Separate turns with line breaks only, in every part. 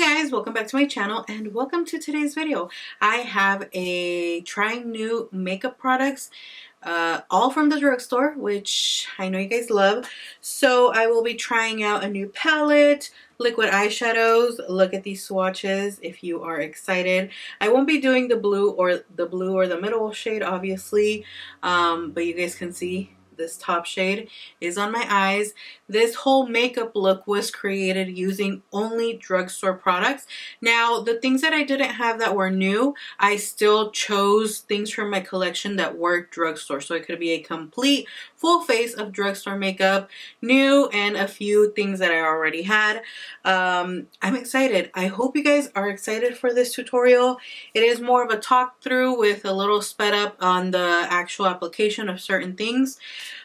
Guys, welcome back to my channel and welcome to today's video. I have a trying new makeup products all from the drugstore, which I know you guys love. So I will be trying out a new palette, liquid eyeshadows. Look at these swatches if you are excited. I won't be doing the blue or the middle shade obviously, but you guys can see this top shade is on my eyes. This whole makeup look was created using only drugstore products. Now, the things that I didn't have that were new, I still chose things from my collection that were drugstore. So it could be a complete full face of drugstore makeup, new, and a few things that I already had. I'm excited. I hope you guys are excited for this tutorial. It is more of a talk through with a little sped up on the actual application of certain things.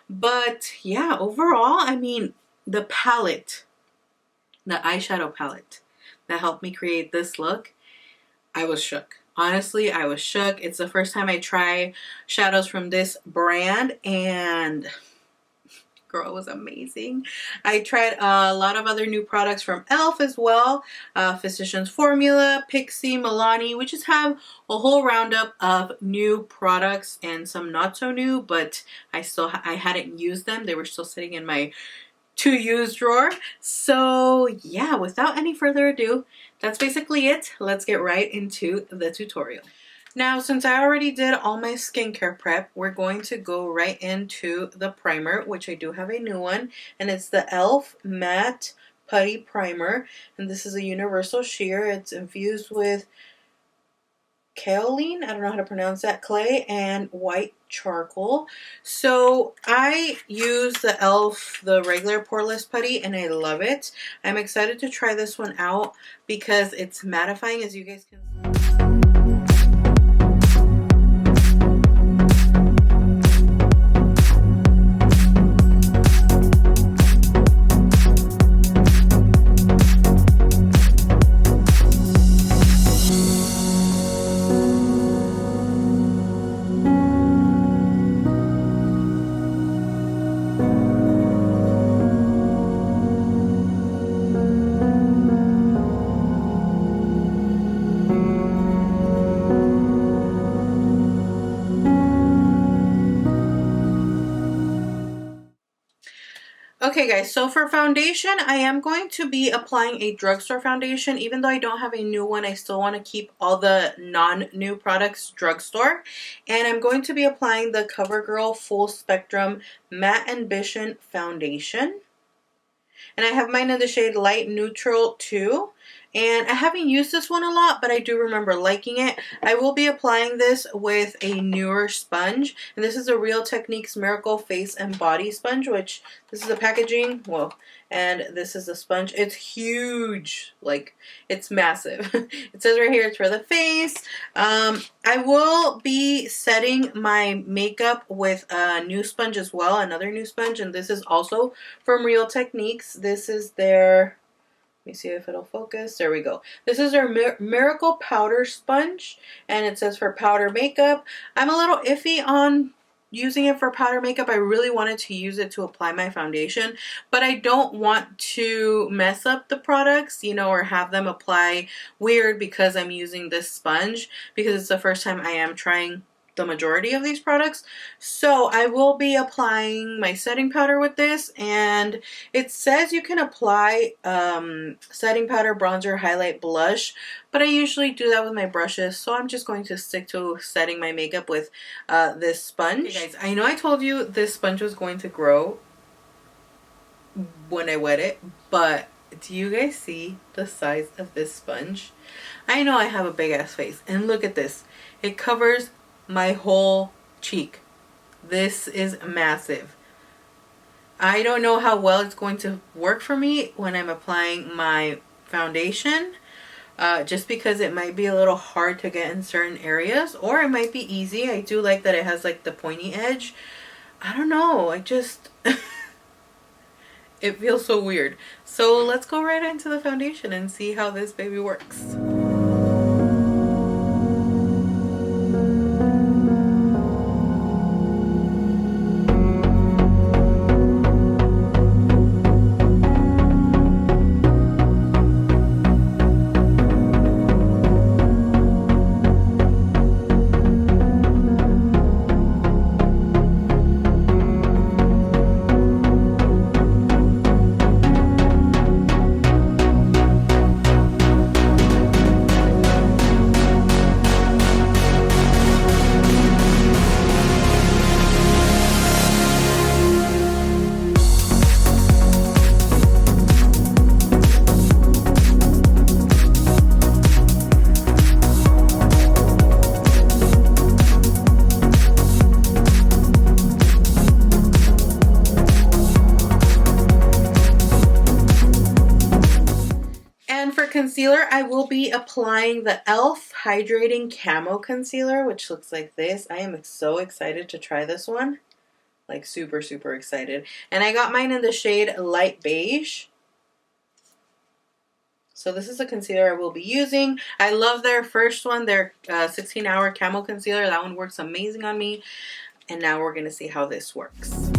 But yeah, overall, I mean, the palette, the eyeshadow palette that helped me create this look, I was shook. Honestly, I was shook. It's the first time I try shadows from this brand and girl, it was amazing. I tried a lot of other new products from e.l.f. as well. Physicians Formula, Pixie, Milani. We just have a whole roundup of new products and some not so new, but I hadn't used them. They were still sitting in my to use drawer. So yeah, without any further ado, that's basically it. Let's get right into the tutorial. Now, since I already did all my skincare prep, we're going to go right into the primer, which I do have a new one, and it's the e.l.f. Matte Putty Primer, and this is a universal sheer. It's infused with kaolin, I don't know how to pronounce that, clay, and white charcoal. So I use the e.l.f. the regular poreless putty, and I love it. I'm excited to try this one out because it's mattifying, as you guys can see. Okay guys, so for foundation, I am going to be applying a drugstore foundation. Even though I don't have a new one, I still want to keep all the non-new products drugstore. And I'm going to be applying the CoverGirl Full Spectrum Matte Ambition Foundation. And I have mine in the shade Light Neutral 2. And I haven't used this one a lot, but I do remember liking it. I will be applying this with a newer sponge. And this is a Real Techniques Miracle Face and Body Sponge, which this is the packaging. Whoa. And this is the sponge. It's huge. Like, it's massive. It says right here it's for the face. I will be setting my makeup with a new sponge as well. Another new sponge. And this is also from Real Techniques. This is their... Let me see if it'll focus. There we go. This is our Miracle Powder Sponge, and it says for powder makeup. I'm a little iffy on using it for powder makeup. I really wanted to use it to apply my foundation, but I don't want to mess up the products, you know, or have them apply weird because I'm using this sponge, because it's the first time I am trying the majority of these products. So I will be applying my setting powder with this, and it says you can apply setting powder, bronzer, highlight, blush, but I usually do that with my brushes, so I'm just going to stick to setting my makeup with this sponge. Okay guys, I know I told you this sponge was going to grow when I wet it, but do you guys see the size of this sponge? I know I have a big ass face, and look at this. It covers my whole cheek. This is massive. I don't know how well it's going to work for me when I'm applying my foundation, just because it might be a little hard to get in certain areas, or it might be easy. I do like that it has like the pointy edge. I don't know, I just it feels so weird. So let's go right into the foundation and see how this baby works. concealer, I will be applying the e.l.f. Hydrating Camo Concealer, which looks like this. I am so excited to try this one. Like super, super excited. And I got mine in the shade Light Beige. So this is a concealer I will be using. I love their first one, their 16-hour Camo Concealer. That one works amazing on me. And now we're going to see how this works.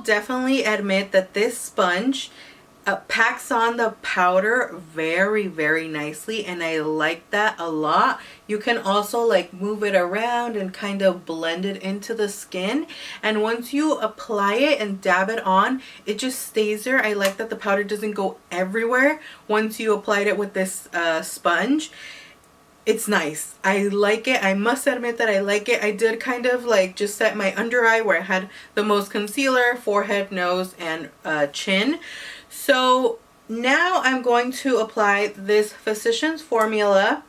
Definitely admit that this sponge packs on the powder very, very nicely, and I like that a lot. You can also like move it around and kind of blend it into the skin, and once you apply it and dab it on, it just stays there. I like that the powder doesn't go everywhere once you applied it with this sponge. It's nice. I like it. I must admit that I like it. I did kind of like just set my under eye where I had the most concealer, forehead, nose, and chin. So now I'm going to apply this Physicians Formula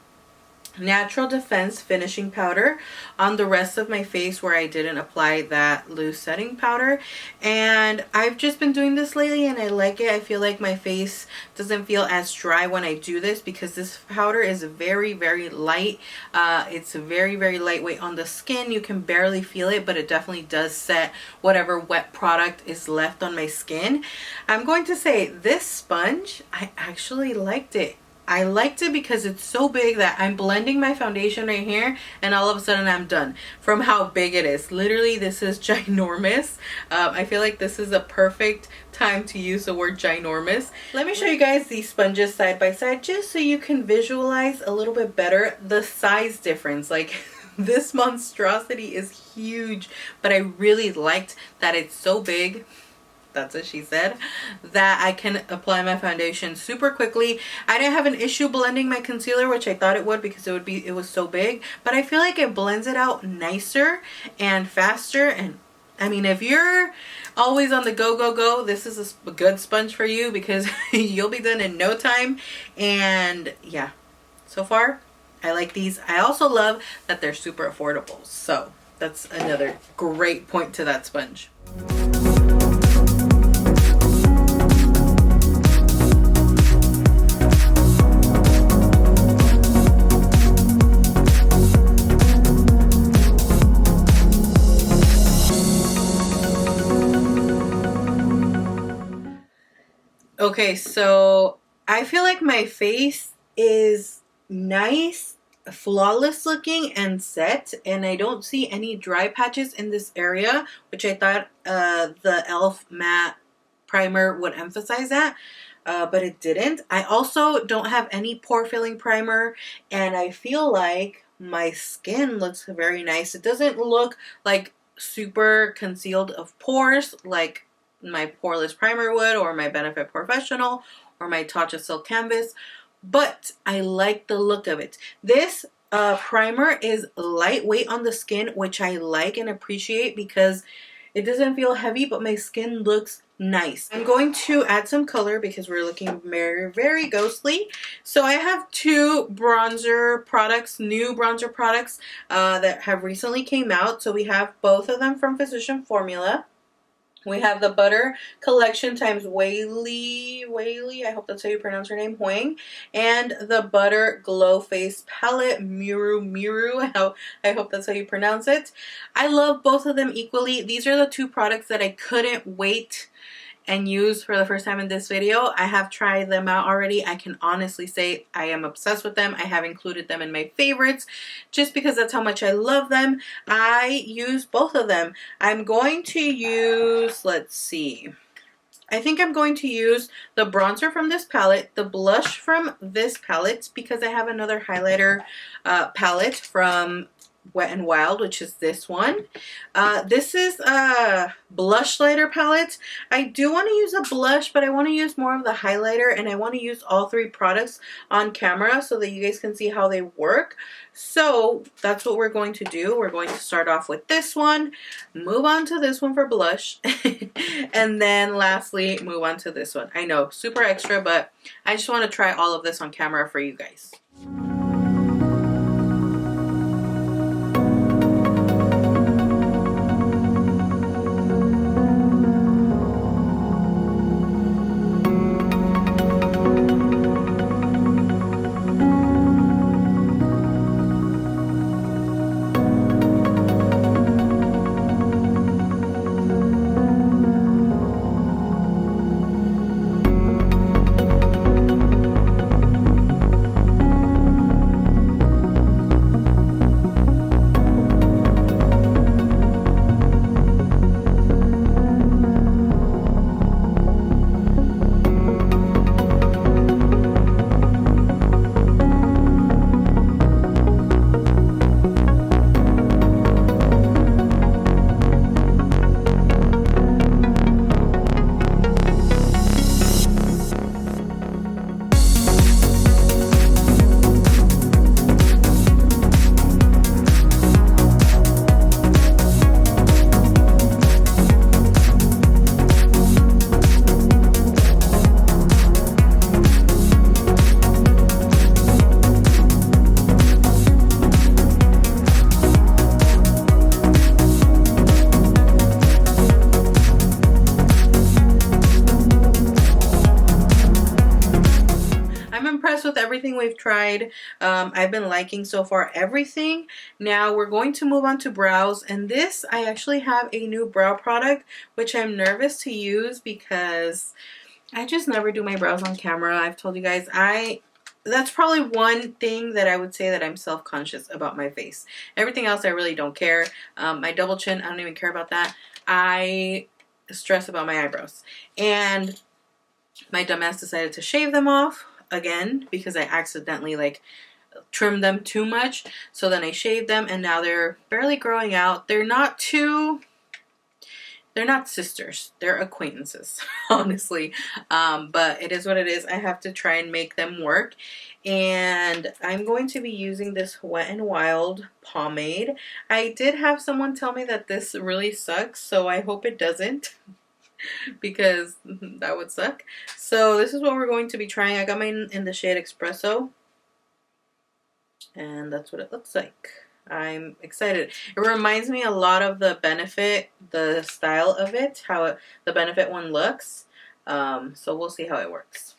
Natural Defense Finishing Powder on the rest of my face where I didn't apply that loose setting powder. And I've just been doing this lately and I like it. I feel like my face doesn't feel as dry when I do this because this powder is very, very light. It's very, very lightweight on the skin. You can barely feel it, but it definitely does set whatever wet product is left on my skin. I'm going to say this sponge, I actually liked it. I liked it because it's so big that I'm blending my foundation right here and all of a sudden I'm done from how big it is. Literally, this is ginormous. I feel like this is a perfect time to use the word ginormous. Let me show you guys these sponges side by side just so you can visualize a little bit better the size difference. Like this monstrosity is huge, but I really liked that it's so big. That's what she said, that I can apply my foundation super quickly. I didn't have an issue blending my concealer, which I thought it would because it was so big, but I feel like it blends it out nicer and faster. And I mean, if you're always on the go, this is a good sponge for you because you'll be done in no time. And yeah, so far I like these. I also love that they're super affordable, so that's another great point to that sponge. Okay, so I feel like my face is nice, flawless looking and set, and I don't see any dry patches in this area, which I thought the e.l.f. matte primer would emphasize that, but it didn't. I also don't have any pore filling primer, and I feel like my skin looks very nice. It doesn't look like super concealed of pores like my poreless primer would, or my Benefit Professional, or my Tatcha Silk Canvas, but I like the look of it. This primer is lightweight on the skin, which I like and appreciate because it doesn't feel heavy, but my skin looks nice. I'm going to add some color because we're looking very, very ghostly. So I have two bronzer products, new bronzer products that have recently came out. So we have both of them from Physicians Formula. We have the Butter Collection times Whaley, I hope that's how you pronounce her name, Huang, and the Butter Glow Face Palette, Miru, I hope that's how you pronounce it. I love both of them equally. These are the two products that I couldn't wait and use for the first time in this video. I have tried them out already. I can honestly say I am obsessed with them. I have included them in my favorites just because that's how much I love them. I use both of them. I'm going to use, let's see, I think I'm going to use the bronzer from this palette, the blush from this palette, because I have another highlighter palette from Wet n Wild, which is this one. This is a blush lighter palette. I do want to use a blush, but I want to use more of the highlighter, and I want to use all three products on camera so that you guys can see how they work. So that's what we're going to do. We're going to start off with this one, move on to this one for blush, and then lastly move on to this one. I know, super extra, but I just want to try all of this on camera for you guys. With everything we've tried. I've been liking so far everything. Now we're going to move on to brows, and this, I actually have a new brow product which I'm nervous to use because I just never do my brows on camera. I've told you guys that's probably one thing that I would say that I'm self-conscious about my face. Everything else I really don't care. My double chin, I don't even care about that. I stress about my eyebrows, and my dumbass decided to shave them off again because I accidentally trimmed them too much. So then I shaved them, and now they're barely growing out. They're not sisters, they're acquaintances, honestly. But it is what it is. I have to try and make them work. And I'm going to be using this Wet n Wild pomade. I did have someone tell me that this really sucks, so I hope it doesn't. Because that would suck. So this is what we're going to be trying. I got mine in the shade Espresso, and that's what it looks like. I'm excited. It reminds me a lot of the Benefit, the style of it, how the Benefit one looks. So we'll see how it works.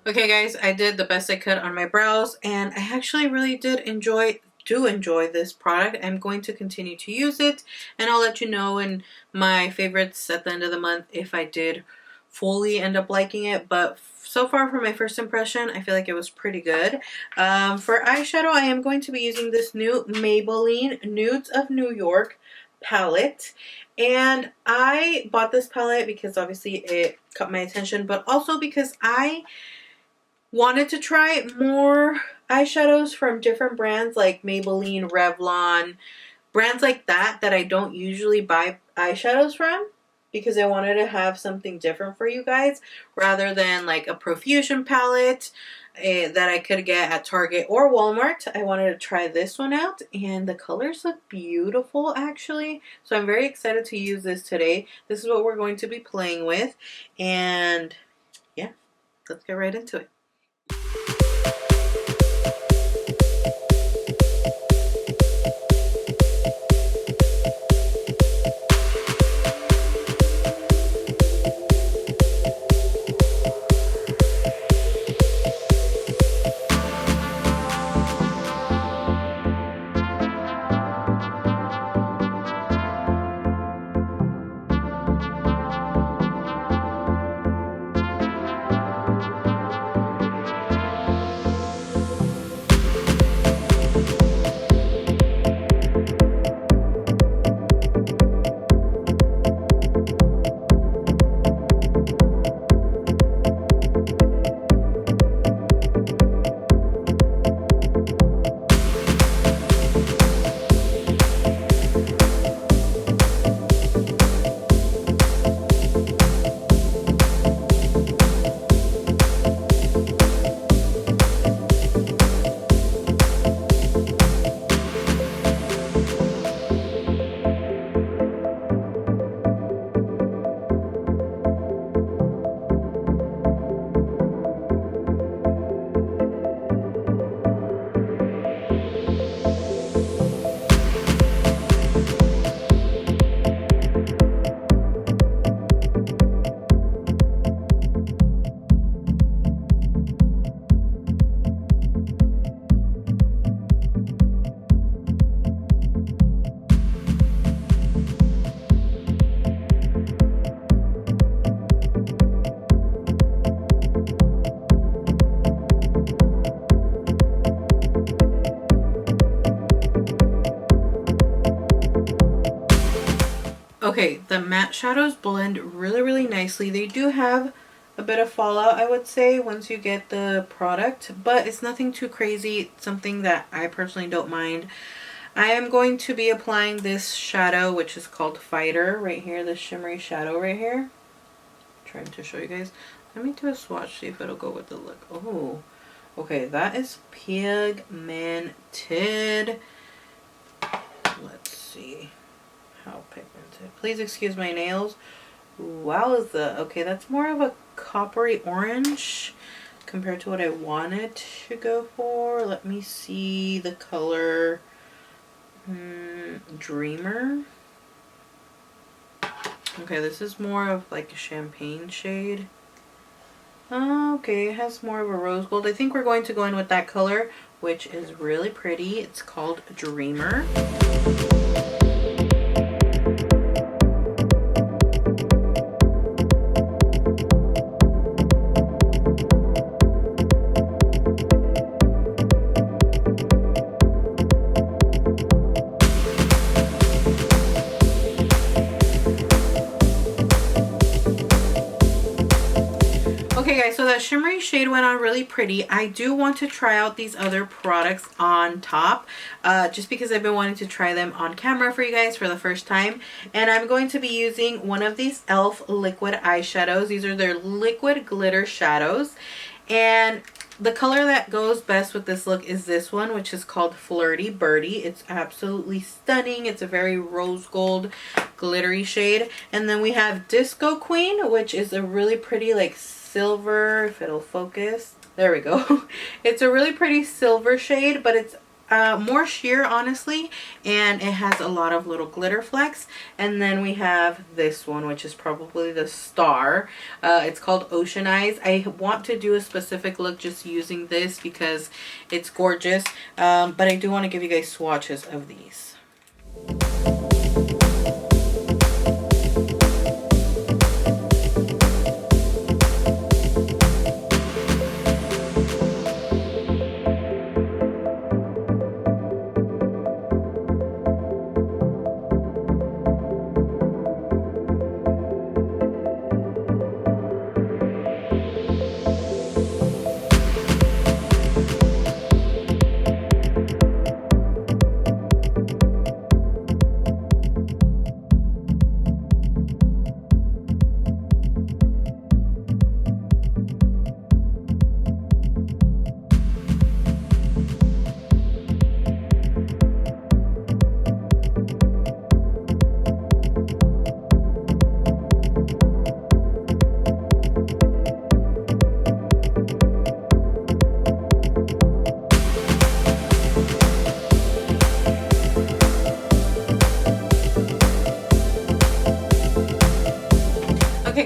Okay guys, I did the best I could on my brows, and I actually really do enjoy this product. I'm going to continue to use it, and I'll let you know in my favorites at the end of the month if I did fully end up liking it, but so far from my first impression, I feel like it was pretty good. For eyeshadow, I am going to be using this new Maybelline Nudes of New York palette. And I bought this palette because obviously it caught my attention, but also because I wanted to try more eyeshadows from different brands like Maybelline, Revlon, brands like that I don't usually buy eyeshadows from, because I wanted to have something different for you guys rather than like a Profusion palette that I could get at Target or Walmart. I wanted to try this one out, and the colors look beautiful actually. So I'm very excited to use this today. This is what we're going to be playing with, and yeah, let's get right into it. Okay, the matte shadows blend really nicely. They do have a bit of fallout, I would say, once you get the product, but it's nothing too crazy. It's something that I personally don't mind. I am going to be applying this shadow, which is called Fighter, right here, the shimmery shadow right here. I'm trying to show you guys. Let me do a swatch, see if it'll go with the look. Oh, okay, that is pigmented. Let's see. How pigmented. Please excuse my nails. Wowza. Okay, that's more of a coppery orange compared to what I wanted to go for. Let me see the color. Dreamer. Okay, this is more of like a champagne shade. Okay, it has more of a rose gold. I think we're going to go in with that color, which is really pretty. It's called Dreamer. Okay guys, so that shimmery shade went on really pretty. I do want to try out these other products on top, just because I've been wanting to try them on camera for you guys for the first time. And I'm going to be using one of these e.l.f. liquid eyeshadows. These are their liquid glitter shadows. And the color that goes best with this look is this one, which is called Flirty Birdie. It's absolutely stunning. It's a very rose gold glittery shade. And then we have Disco Queen, which is a really pretty like silver, if it'll focus. There we go. It's a really pretty silver shade, but it's more sheer, honestly, and it has a lot of little glitter flecks. And then we have this one, which is probably the star. It's called Ocean Eyes. I want to do a specific look just using this because it's gorgeous, but I do want to give you guys swatches of these.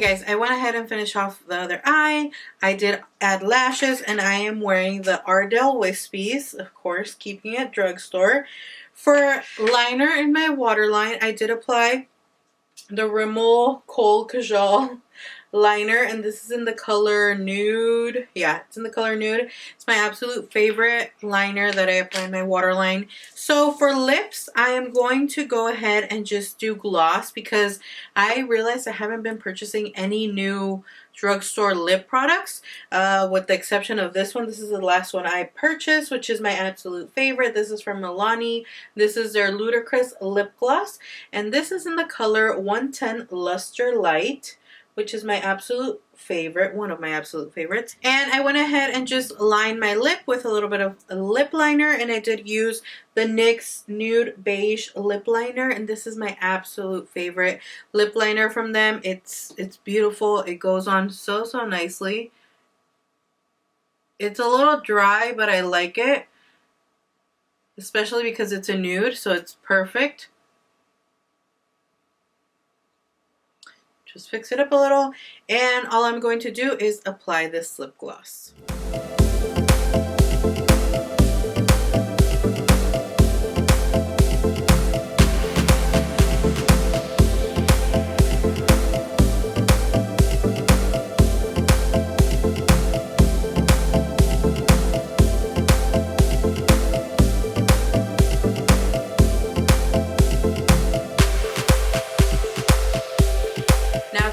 guys, I went ahead and finished off the other eye. I did add lashes, and I am wearing the Ardell Wispies, of course, keeping it drugstore. For liner in my waterline, I did apply the Rimmel Kohl Kajal liner, and this is in the color nude. Yeah, it's in the color nude. It's my absolute favorite liner that I apply in my waterline. So for lips, I am going to go ahead and just do gloss because I realized I haven't been purchasing any new drugstore lip products, with the exception of this one. This is the last one I purchased, which is my absolute favorite. This is from Milani. This is their Ludicrous lip gloss, and this is in the color 110 Luster Light, which is my absolute favorite, one of my absolute favorites. And I went ahead and just lined my lip with a little bit of a lip liner, and I did use the NYX Nude Beige lip liner, and this is my absolute favorite lip liner from them. It's beautiful. It goes on so nicely. It's a little dry, but I like it, especially because it's a nude, so it's perfect. Just fix it up a little, and all I'm going to do is apply this lip gloss.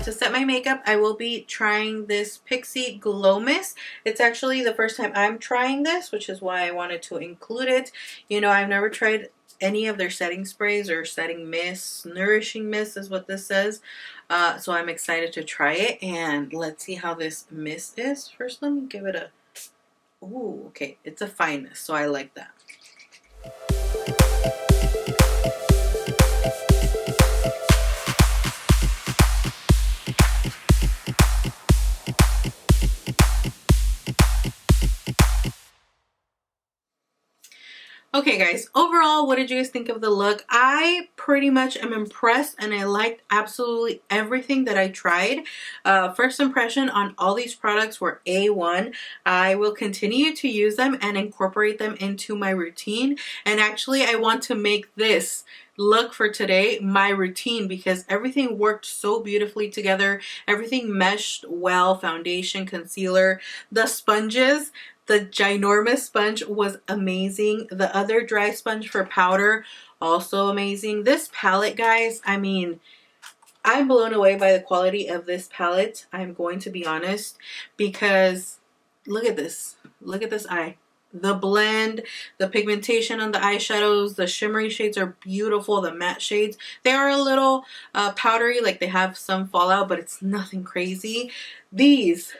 To set my makeup, I will be trying this Pixie Glow Mist. It's actually the first time I'm trying this, which is why I wanted to include it. You know, I've never tried any of their setting sprays or setting mists. Nourishing Mist is what this says. So I'm excited to try it, and let's see how this mist is. First, let me give it a... Ooh, okay. It's a fineness, so I like that. Okay guys, overall, what did you guys think of the look? I pretty much am impressed, and I liked absolutely everything that I tried. First impression on all these products were A1. I will continue to use them and incorporate them into my routine. And actually, I want to make this look for today my routine because everything worked so beautifully together. Everything meshed well. Foundation, concealer, the sponges. The ginormous sponge was amazing. The other dry sponge for powder, also amazing. This palette, guys, I mean, I'm blown away by the quality of this palette. I'm going to be honest, because look at this. Look at this eye. The blend, the pigmentation on the eyeshadows, the shimmery shades are beautiful. The matte shades, they are a little powdery, like they have some fallout, but it's nothing crazy. These,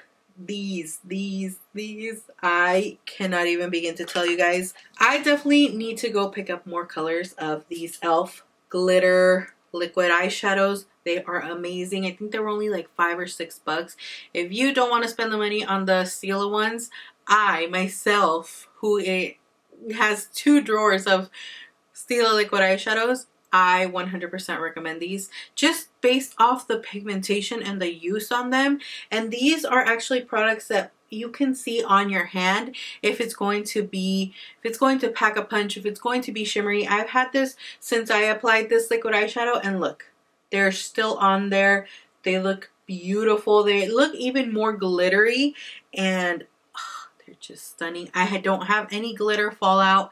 I cannot even begin to tell you guys. I definitely need to go pick up more colors of these e.l.f. glitter liquid eyeshadows. They are amazing. I think they were only like $5 or $6. If you don't want to spend the money on the Stila ones, I myself, who has 2 drawers of Stila liquid eyeshadows, I 100% recommend these just based off the pigmentation and the use on them. And these are actually products that you can see on your hand if it's going to pack a punch, if it's going to be shimmery. I've had this since I applied this liquid eyeshadow, and look, they're still on there. They look beautiful. They look even more glittery, and they're just stunning. I don't have any glitter fallout.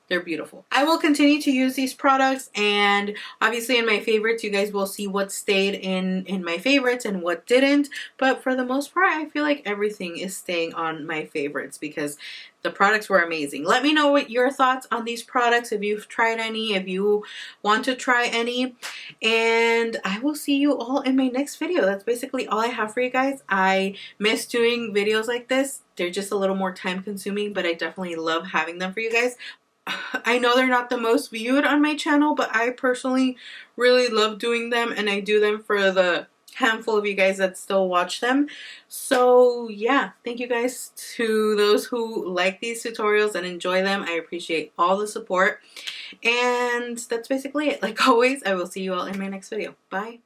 They're beautiful. I will continue to use these products, and obviously in my favorites, you guys will see what stayed in my favorites and what didn't. But for the most part, I feel like everything is staying on my favorites because the products were amazing. Let me know what your thoughts on these products, if you've tried any, if you want to try any, and I will see you all in my next video. That's basically all I have for you guys. I miss doing videos like this. They're just a little more time consuming, but I definitely love having them for you guys. I know they're not the most viewed on my channel, but I personally really love doing them, and I do them for the handful of you guys that still watch them. So yeah, thank you guys to those who like these tutorials and enjoy them. I appreciate all the support, and that's basically it. Like always, I will see you all in my next video. Bye.